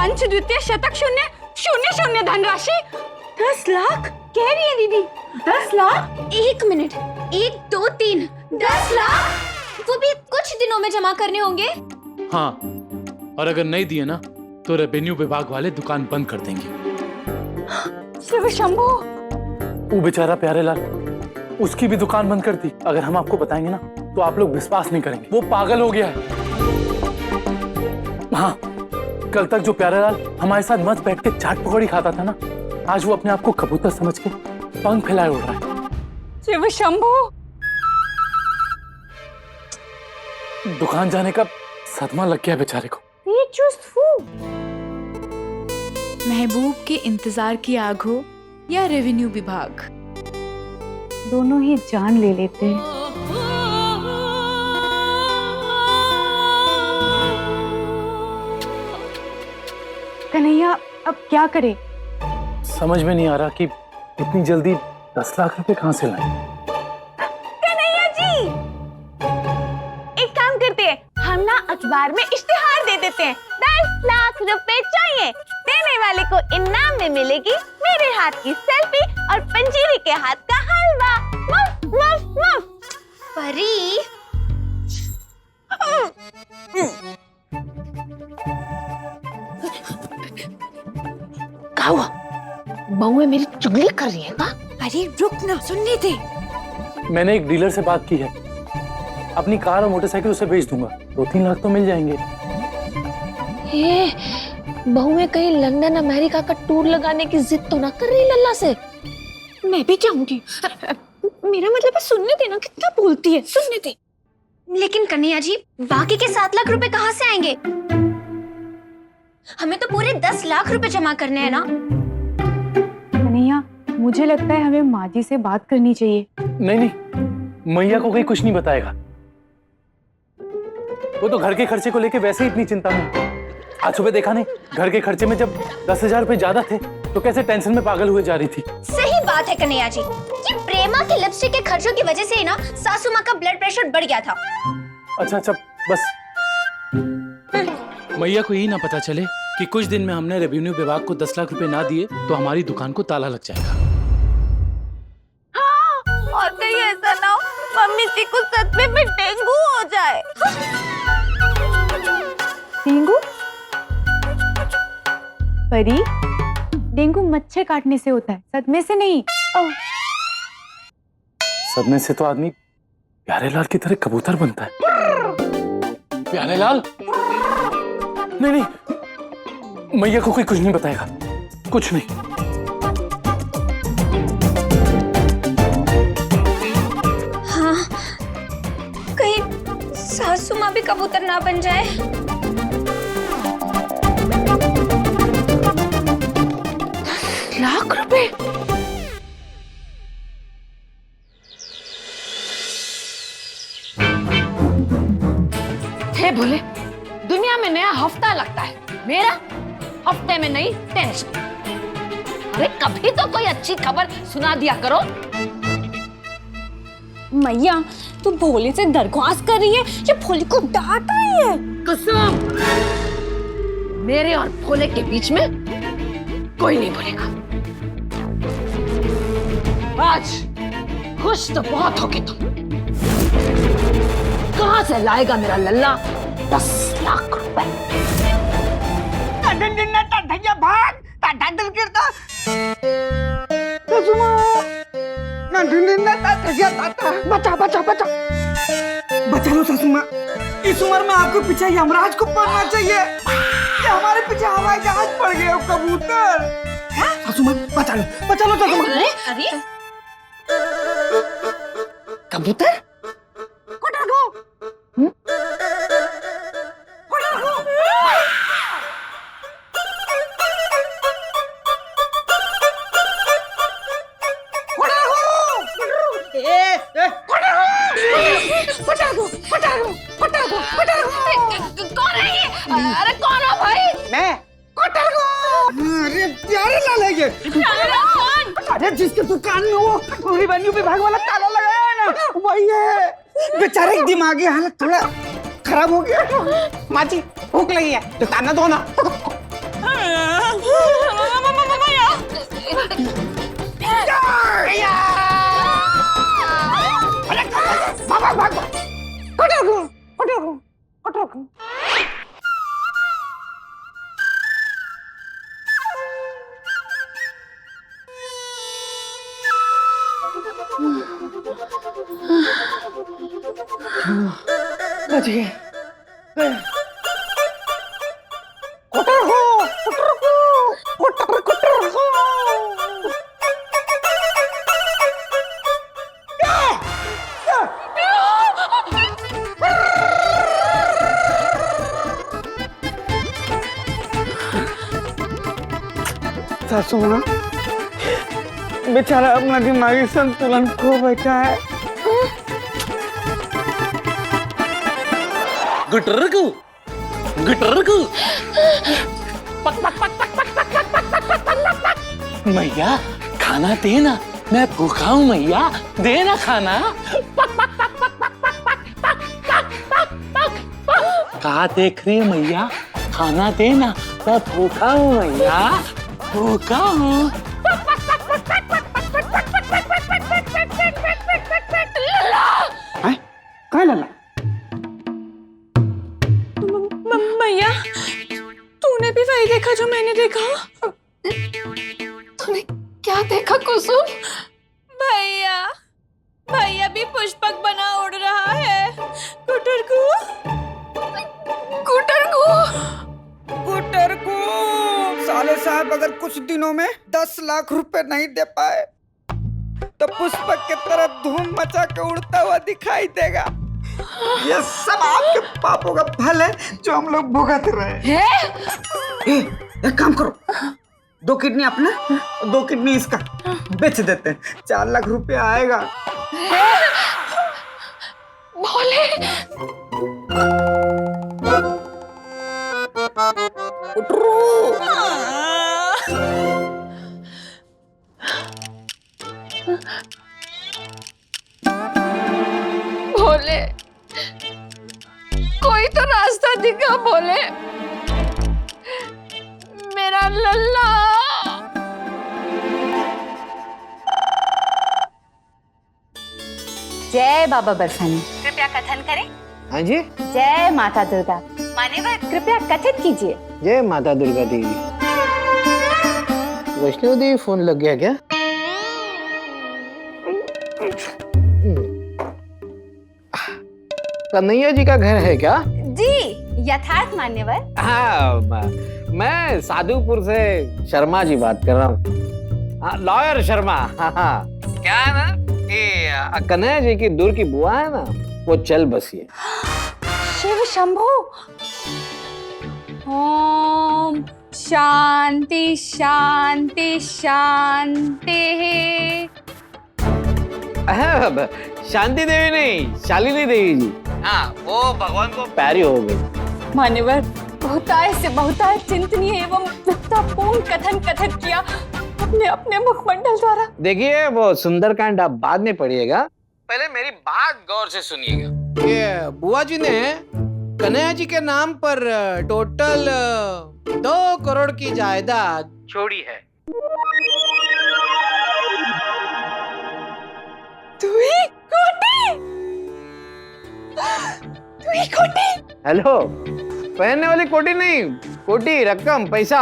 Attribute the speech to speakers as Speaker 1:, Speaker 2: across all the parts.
Speaker 1: पंच द्वितीय शतक शून्य शून्य शून्य धनराशि 10 लाख कह रही है दीदी। 10 लाख?
Speaker 2: एक मिनट, 1 2 3 10 लाख, वो भी कुछ दिनों में जमा करने होंगे।
Speaker 3: हाँ, और अगर नहीं दिए ना तो रेवेन्यू विभाग वाले दुकान बंद कर देंगे।
Speaker 1: शिव शंभू,
Speaker 3: वो बेचारा प्यारेलाल, उसकी भी दुकान बंद कर दी। अगर हम आपको बताएंगे ना तो आप लोग विश्वास नहीं करेंगे, वो पागल हो गया है। हाँ, कल तक जो प्यारेलाल हमारे साथ मस्त बैठ के चाट पकौड़ी खाता था ना, आज वो अपने आप को कबूतर समझ के पंख फैलाए उड़ रहा है।
Speaker 1: शिव शंभू,
Speaker 3: दुकान जाने का सदमा लग गया बेचारे को।
Speaker 1: ये चुस्त
Speaker 4: महबूब के इंतजार की आग हो या रेवेन्यू विभाग,
Speaker 1: दोनों ही जान ले लेते हैं। कन्हैया, अब क्या करें?
Speaker 3: समझ में नहीं आ रहा कि इतनी जल्दी 10 लाख रुपए कहां से लाएं।
Speaker 1: कन्हैया जी, एक काम करते हैं, हम ना अखबार में इश्तिहार दे देते हैं। 10 लाख रुपए चाहिए, देने वाले को इनाम में मिलेगी मेरे हाथ की सेल्फी और पंजीरी के हाथ का हलवा। मुफ्त मुफ्त मुफ्त।
Speaker 2: परी,
Speaker 5: क्या हुआ? बहुएं मेरी चुगली कर रही है का?
Speaker 2: अरे रुक ना, सुनने दे।
Speaker 3: मैंने एक डीलर से बात की है, अपनी कार और मोटरसाइकिल उसे बेच दूंगा, 2-3 लाख तो मिल जाएंगे।
Speaker 5: ये बहुएं कहीं लंदन अमेरिका का टूर लगाने की जिद तो ना कर रही लल्ला से?
Speaker 2: मैं भी जाऊंगी। मेरा मतलब है सुनने दे ना, कितना बोलती है, सुनने दे। लेकिन कन्हैया जी, बाकी के 7 लाख रुपए कहाँ से आएंगे? हमें तो पूरे 10 लाख रुपए जमा करने हैं ना।
Speaker 1: कन्हैया, मुझे लगता है हमें माँ जी से बात करनी चाहिए।
Speaker 3: नहीं नहीं, मैया को कोई कुछ नहीं बताएगा, वो तो घर के खर्चे को लेके वैसे ही इतनी चिंता में। आज सुबह देखा नहीं, घर के खर्चे में जब 10,000 रुपए ज्यादा थे तो कैसे टेंशन में पागल हुए जा रही थी।
Speaker 2: सही बात है कन्हैया जी, ये प्रेमा के लिपस्टिक के खर्चों की वजह से ही ना सासू माँ का ब्लड प्रेशर बढ़ गया था।
Speaker 3: अच्छा अच्छा, बस मैया को यही ना पता चले कि कुछ दिन में हमने रेवेन्यू विभाग को 10 लाख रुपए ना दिए तो हमारी दुकान को ताला लग जाएगा।
Speaker 1: हाँ, और कहीं ऐसा ना हो मम्मी जी को सच में डेंगू हो जाए। डेंगू? परी, डेंगू मच्छर काटने से होता है, सदमे से नहीं।
Speaker 3: सदमे से तो आदमी प्यारेलाल की तरह कबूतर बनता है। प्यारेलाल, नहीं नहीं, मैया को कोई कुछ नहीं बताएगा, कुछ नहीं।
Speaker 2: हाँ, कहीं सासू माँ भी कबूतर ना बन जाए।
Speaker 5: लाख रुपए? हे भोले, दुनिया में नया हफ्ता लगता है, मेरा हफ्ते में नहीं टेंशन। अरे कभी तो कोई अच्छी खबर सुना दिया करो।
Speaker 2: मैया, तू भोले से दरख्वास्त कर रही है या भोले को डांट रही है?
Speaker 5: कुसुम, मेरे और भोले के बीच में कोई नहीं बोलेगा। आज खुश तो बहुत होगे तुम। कहां से लाएगा मेरा लल्ला 10 लाख रुपए?
Speaker 6: बचा बचा बचा बचा लो सासू माँ, इस उम्र में आपको पीछे यमराज को पड़ना चाहिए। ये हमारे पीछे हवाई जहाज पड़ गए कबूतर। सासू माँ बचा लो सासू माँ।
Speaker 5: अरे कबूतर? कौन है ये? अरे कौन हो भाई?
Speaker 6: मैं अरे प्यारे लाल है ये। अरे जिसके दुकान में वो रेवेन्यू विभाग वाला ताला लगाया है ना, वही है। बेचारे की दिमागी हालत थोड़ा खराब हो गया। माँ जी भूख लगी है तो ताना दो ना। बच गए। कुटर हो, कुटर हो, कुटर कुटर हो। सासू माँ, बेचारा अपना दिमागी संतुलन खो बैठा है।
Speaker 3: गुटरगु गुटरगु मैया खाना देना, मैं भूखा हूँ मैया, देना खाना। कहाँ देख रही है मैया, खाना देना, मैं भूखा हूँ मैया, भूखा हूँ।
Speaker 6: कहाँ लला?
Speaker 4: मैया तूने भी वही देखा जो मैंने देखा?
Speaker 5: तूने क्या देखा कुसुम?
Speaker 4: भैया भैया भी पुष्पक बना उड़ रहा है। गुटरगु
Speaker 5: गुटरगु
Speaker 6: गुटर को साले साहब अगर कुछ दिनों में 10 लाख रुपए नहीं दे पाए तो पुष्पक की तरह धूम मचा के उड़ता हुआ दिखाई देगा। ये सब आपके पापों का फल है जो हम लोग भुगत रहे हैं। एक काम करो, 2 किडनी अपना, 2 किडनी इसका बेच देते हैं, 4 लाख रुपए आएगा।
Speaker 5: भोले भोले, कोई तो रास्ता दिखा भोले, मेरा लल्ला।
Speaker 7: जय बाबा बरसानी। कृपया कथन करें।
Speaker 8: हाँ जी।
Speaker 7: जय माता दुर्गा। मान्यवर कृपया कथित कीजिए।
Speaker 8: जय माता दुर्गा देवी। वैष्णव देवी फोन लग गया क्या? कन्हैया जी का घर है क्या?
Speaker 7: जी यथार्थ मान्यवर।
Speaker 8: हाँ, मैं साधुपुर से शर्मा जी बात कर रहा हूँ, लॉयर शर्मा। हाँ, क्या है ना कि कन्हैया जी की दूर की बुआ है ना, वो चल बसी है।
Speaker 7: शिव शंभु। ओम शांति शांति शांति।
Speaker 8: शांति देवी नहीं, शालिनी देवी जी। हाँ, वो भगवान को प्यारी हो गई।
Speaker 7: मान्यवर बहुताय से बहुताय चिंतनीय एवं विद्यापूर्ण कथन कथित किया अपने अपने मुखमंडल द्वारा।
Speaker 8: देखिए वो सुंदरकांड आप बाद में पढ़िएगा, पहले मेरी बात गौर से सुनिएगा। ये बुआ जी ने कन्हैया जी के नाम पर टोटल 2 करोड़ की जायदाद छोड़ी है। हेलो, पहनने वाली कोटी नहीं, कोटी रकम, पैसा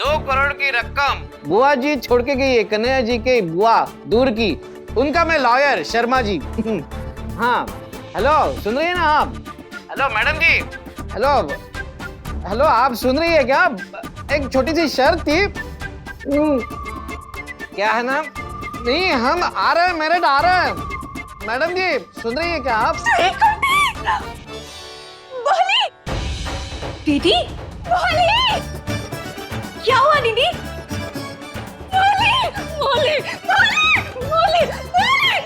Speaker 8: 2 करोड़ की रकम बुआ जी छोड़ के गई है। कन्हैया जी के बुआ दूर की, उनका मैं लॉयर शर्मा जी। हाँ, हेलो सुन रही है ना आप? हेलो मैडम जी, हेलो हेलो, आप सुन रही है क्या? एक छोटी सी शर्त थी। क्या है ना? नहीं, हम आ रहे हैं, मेरिट आ रहे हैं। मैडम जी सुन रही है क्या आप?
Speaker 7: दीदी भोले, क्या हुआ दीदी? भोले भोले भोले भोले भोले,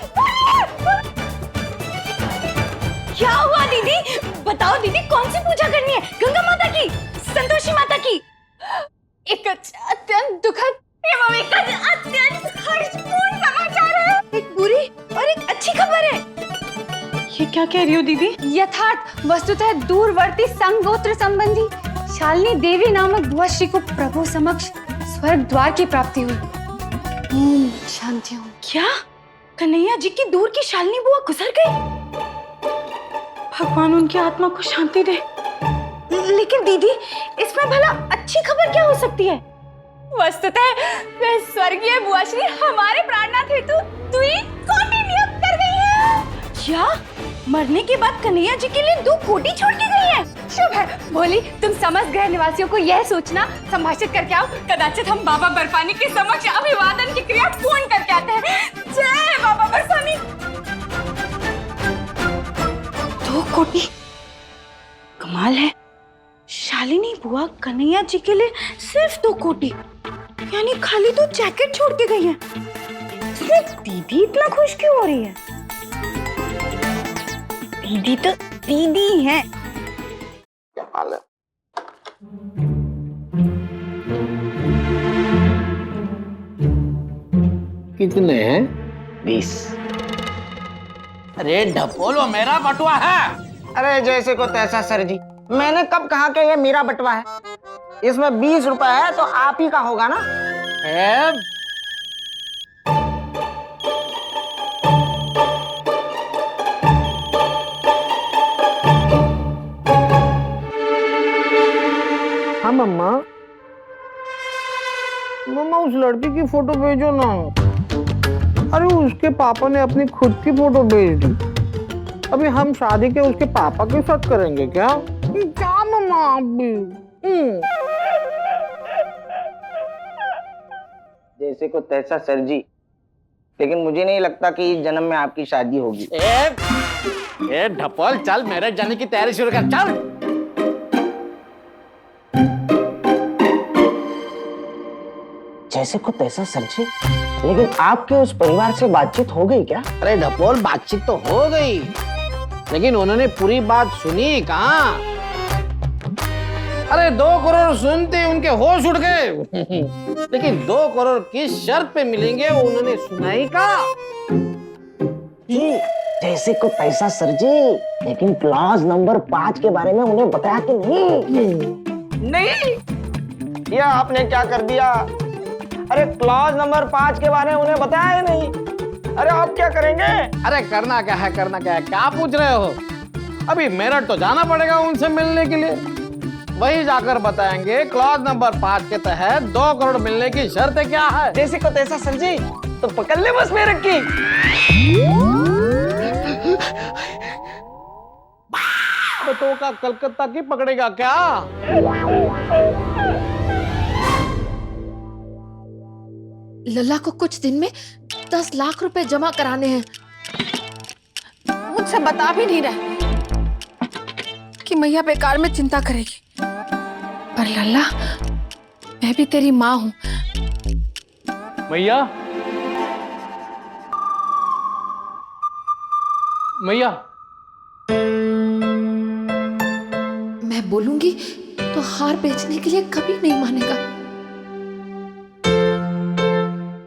Speaker 7: क्या हुआ दीदी? बताओ दीदी, कौन सी पूजा करनी है? गंगा माता की, संतोषी माता की? एक अत्यंत दुखद एवं एक अत्यंत हर्षपूर्ण समाचार है। एक बुरी और एक अच्छी खबर है।
Speaker 4: ये क्या कह रही हो दीदी?
Speaker 7: यथार्थ वस्तुतः दूरवर्ती संगोत्र संबंधी शालिनी देवी नामक बुआ श्री को प्रभु समक्ष
Speaker 2: स्वर्ग द्वार की प्राप्ति हुई। ओम शांति ओम।
Speaker 7: क्या कन्हैया जी की दूर की शालिनी बुआ गुजर गई? भगवान उनकी आत्मा को शांति दे। लेकिन दीदी, इसमें भला अच्छी खबर क्या हो सकती है?
Speaker 1: वस्तुतः वह स्वर्गीय बुआश्री हमारे प्राणनाथ हेतु दुई कोटि नियुक्त कर गई है।
Speaker 7: क्या मरने के बाद कन्हैया जी के लिए 2 कोटि छोड़ के गई है?
Speaker 2: शुभ है। भोली, तुम समस्त ग्रह निवासियों को यह सूचना संभाषित करके आओ। कदाचित हम बाबा बर्फानी के समक्ष अभिवादन की क्रिया पूर्ण करके आते हैं। जय बाबा बर्फानी।
Speaker 7: 2 कोटि, कमाल है। शालिनी बुआ कन्हैया जी के लिए सिर्फ 2 कोटि, यानी खाली 2 जैकेट छोड़ के गई है। सिर्फ दीदी इतना खुश क्यों हो रही है? दीदी तो दीदी है।
Speaker 8: कितने हैं? 20। अरे ढपोल, वो मेरा बटुआ है।
Speaker 6: अरे जैसे को तैसा सर जी, मैंने कब कहा कि ये मेरा बटवा है? इसमें 20 रुपए है तो आप ही का होगा ना?
Speaker 8: हाँ मम्मा, मम्मा उस लड़की की फोटो भेजो ना। अरे उसके पापा ने अपनी खुद की फोटो भेज दी। अभी हम शादी के उसके पापा के साथ करेंगे क्या? क्या मम्मा आप भी?
Speaker 6: जैसे को तैसा सर जी, लेकिन मुझे नहीं लगता कि इस जन्म में आपकी शादी होगी।
Speaker 8: ए ढपोल, चल मेरे जाने की तैयारी शुरू कर, चल।
Speaker 6: जैसे को तैसा सर जी, लेकिन आपके उस परिवार से बातचीत हो गई क्या?
Speaker 8: अरे ढपोल, बातचीत तो हो गई, लेकिन उन्होंने पूरी बात सुनी कहाँ? अरे 2 करोड़ सुनते उनके होश उड़ गए। लेकिन 2 करोड़ किस शर्त पे मिलेंगे वो उन्होंने सुनाई कहाँ?
Speaker 6: जी, जैसे को पैसा सर जी, लेकिन क्लास नंबर 5 के बारे में उन्हें बताया कि नहीं? नहीं, यह आपने क्या कर दिया? अरे क्लास नंबर 5 के बारे में उन्हें बताया ही नहीं। अरे आप क्या करेंगे?
Speaker 8: अरे करना क्या है, करना क्या है, क्या पूछ रहे हो? अभी मेरठ तो जाना पड़ेगा उनसे मिलने के लिए, वही जाकर बताएंगे क्लास नंबर 5 के तहत 2 करोड़ मिलने की शर्त क्या है।
Speaker 6: जैसे को तैसा सर जी, तो पकड़ ले बस मेरठ की।
Speaker 8: तो का कलकत्ता की पकड़ेगा क्या?
Speaker 5: लल्ला को कुछ दिन में 10 लाख रुपए जमा कराने हैं। मुझसे बता भी नहीं रहे कि मैया बेकार में चिंता करेगी। पर लल्ला, मैं भी तेरी माँ हूं।
Speaker 3: मैया, मैया,
Speaker 5: मैं बोलूंगी तो हार बेचने के लिए कभी नहीं मानेगा।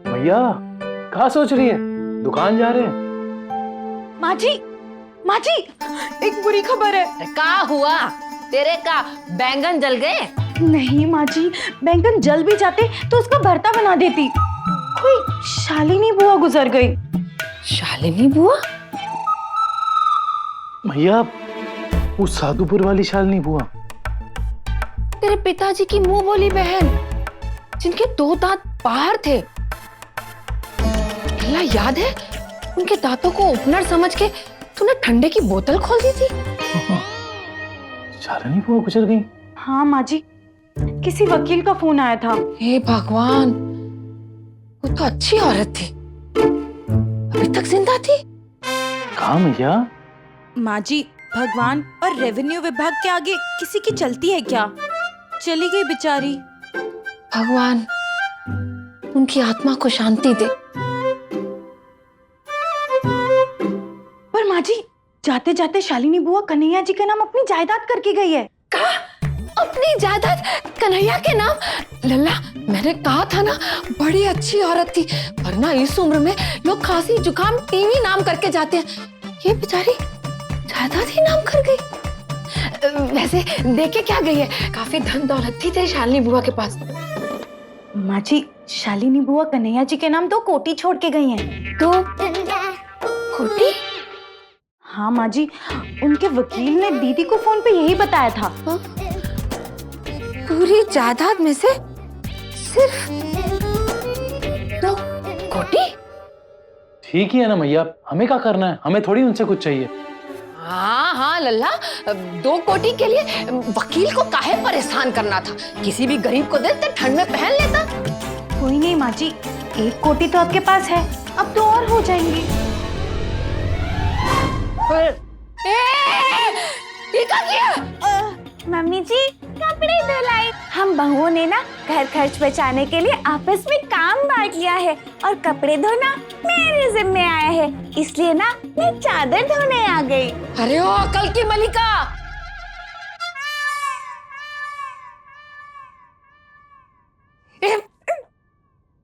Speaker 3: मैया, कहाँ सोच रही है? दुकान जा रहे हैं।
Speaker 7: माँ जी, एक बुरी खबर है।
Speaker 5: क्या हुआ? तेरे का बैंगन जल गए?
Speaker 7: नहीं माँ जी, बैंगन जल भी जाते तो उसका भरता बना देती। कोई शालिनी बुआ गुजर गई।
Speaker 5: शालिनी बुआ?
Speaker 3: मैया, वो साधुपुर वाली शालिनी बुआ।
Speaker 5: तेरे पिताजी की मुंह बोली बहन, जिनके 2 दांत बाहर थे। लल्ला, याद है उनके दांतों को ओपनर समझ के तूने ठंडे की बोतल खोल दी थी?
Speaker 3: शालिनी बुआ गुजर गई?
Speaker 7: हाँ माँ जी, किसी वकील का फोन आया था।
Speaker 5: हे भगवान, वो तो अच्छी औरत थी, अभी तक जिंदा थी।
Speaker 3: कहाँ मैया?
Speaker 4: माँ जी, भगवान और रेवेन्यू विभाग के आगे किसी की चलती है क्या? चली गई बेचारी।
Speaker 5: भगवान उनकी आत्मा को शांति दे।
Speaker 7: पर माँ जी, जाते जाते शालिनी बुआ कन्हैया जी के नाम अपनी जायदाद करके गई है।
Speaker 5: अपनी जायदाद कन्हैया के नाम? लल्ला, मैंने कहा था ना, बड़ी अच्छी औरत थी, वरना इस उम्र में लोग खांसी जुकाम टीवी नाम करके जाते हैं। ये बेचारी जायदाद ही नाम कर गई। वैसे देखे क्या गई है? काफी धन दौलत थी तेरी शालिनी बुआ के पास।
Speaker 7: माँ जी, शालिनी बुआ कन्हैया जी के नाम 2 कोटी छोड़ के गई हैं।
Speaker 5: 2 कोटी?
Speaker 7: हाँ माँ जी, उनके वकील ने दीदी को फोन पे यही बताया था।
Speaker 5: पूरी जायदाद में से सिर्फ 2 कोटी?
Speaker 3: ठीक ही है ना मैया, हमें क्या करना है, हमें थोड़ी उनसे कुछ चाहिए।
Speaker 5: हाँ हाँ लल्ला, 2 कोटी के लिए वकील को काहे परेशान करना था? किसी भी गरीब को देते ठंड में पहन लेता।
Speaker 7: कोई नहीं माँ जी, 1 कोटी तो आपके पास है, अब 2 और हो जाएंगी।
Speaker 5: ये क्या किया?
Speaker 1: मम्मी जी, कपड़े धुलाई। हम बहुओं ने ना घर खर्च बचाने के लिए आपस में काम बांट लिया है और कपड़े धोना मेरे जिम्मे आया है, इसलिए ना मैं चादर धोने आ गई।
Speaker 5: अरे ओ अकल की मलिका,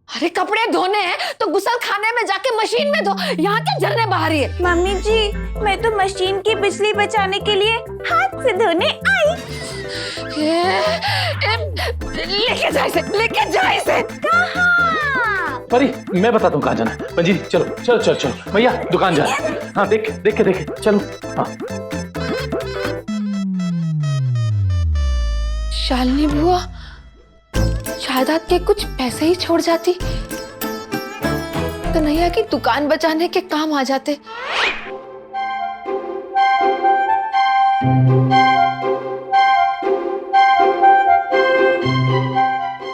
Speaker 5: अरे कपड़े धोने हैं तो गुसल खाने में जाके मशीन में धो, यहाँ क्या झरने बहा रही है?
Speaker 1: मम्मी जी, मैं तो मशीन की बिजली बचाने के लिए हाथ से धोने आई।
Speaker 5: लेके जा इसे, लेके जा इसे।
Speaker 1: कहाँ?
Speaker 3: परी, मैं बताता हूँ कहाँ जाना है। पंजी चलो चलो चलो चलो, भैया दुकान जा रहे हैं। हाँ देख देख के देखे, चलो। हाँ
Speaker 5: शालिनी बुआ जायदाद के कुछ पैसे ही छोड़ जाती, कन्हैया की दुकान बचाने के काम आ जाते।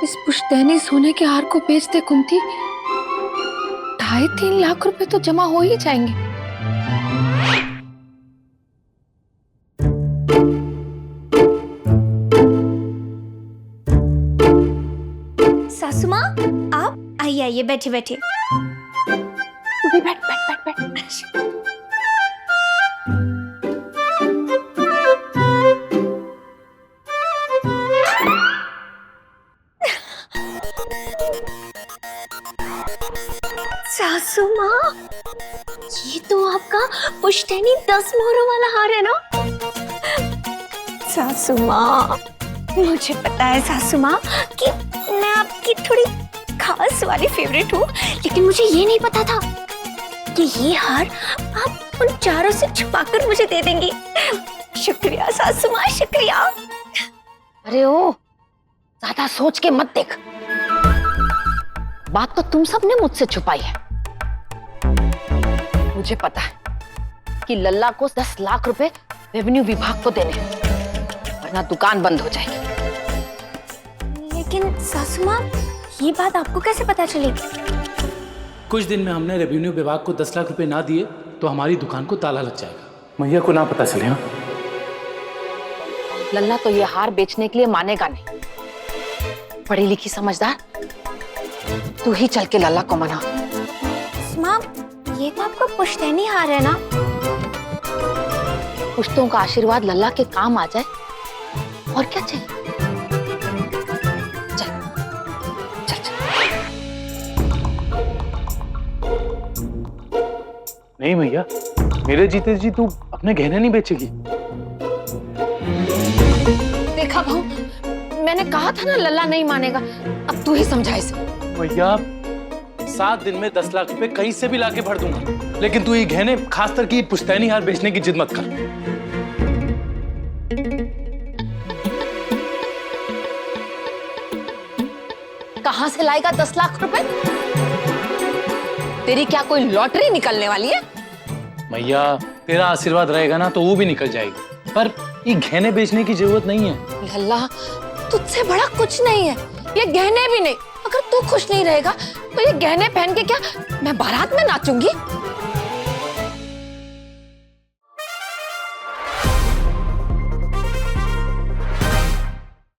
Speaker 5: इस पुश्तैनी सोने के हार को बेच दे कुंती, 2.5-3 लाख रुपए तो जमा हो ही जाएंगे।
Speaker 7: सासू माँ, आप आइए आइए, बैठिए बैठिए।
Speaker 1: तू भी बैठ बैठ बैठ बैठ।
Speaker 7: सासू माँ, ये तो आपका पुश्तैनी 10 मोहरों वाला हार है ना? सासू माँ, मुझे पता है सासू माँ कि मैं आपकी थोड़ी खास वाली फेवरेट हूँ, लेकिन मुझे ये नहीं पता था कि ये हार आप उन चारों से छुपाकर मुझे दे देंगी। शुक्रिया सासू माँ, शुक्रिया।
Speaker 5: अरे ओ, ज्यादा सोच के मत देख, बात तो तुम सब ने मुझसे छुपाई है। मुझे पता है कि लल्ला को 10 लाख रुपए रेवेन्यू विभाग को देने हैं, वरना दुकान बंद हो जाएगी।
Speaker 7: लेकिन सासू माँ, ये बात आपको कैसे पता चलेगी?
Speaker 3: कुछ दिन में हमने रेवेन्यू विभाग को 10 लाख रुपए ना दिए तो हमारी दुकान को ताला लग जाएगा। मैया को ना पता चले। हाँ
Speaker 5: लल्ला तो ये हार बेचने के लिए मानेगा नहीं। पढ़ी लिखी समझदार, तू ही चल के लल्ला को मना।
Speaker 7: माँ, ये तो आपका पुश्तैनी हार है ना?
Speaker 5: पुश्तों का आशीर्वाद लल्ला के काम आ जाए, और क्या चाहिए? चल चल चल।
Speaker 3: नहीं मैया, मेरे जीते जी तू अपने गहने नहीं बेचेगी।
Speaker 5: देखा भाऊ, मैंने कहा था ना लल्ला नहीं मानेगा, अब तू ही समझा इसे।
Speaker 3: भैया 7 दिन में 10 लाख रुपए कहीं से भी लाके भर दूंगा, लेकिन तू ये गहने, खासकर की पुश्तैनी हार बेचने की जिद मत कर।
Speaker 5: कहां से लाएगा 10 लाख रुपए? तेरी क्या कोई लॉटरी निकलने वाली है?
Speaker 3: मैया तेरा आशीर्वाद रहेगा ना तो वो भी निकल जाएगी, पर ये गहने बेचने की जरूरत नहीं है।
Speaker 5: लल्ला, तुझसे बड़ा कुछ नहीं है, ये गहने भी नहीं। अगर तू खुश नहीं रहेगा तो ये गहने पहन के क्या मैं बारात में नाचूंगी?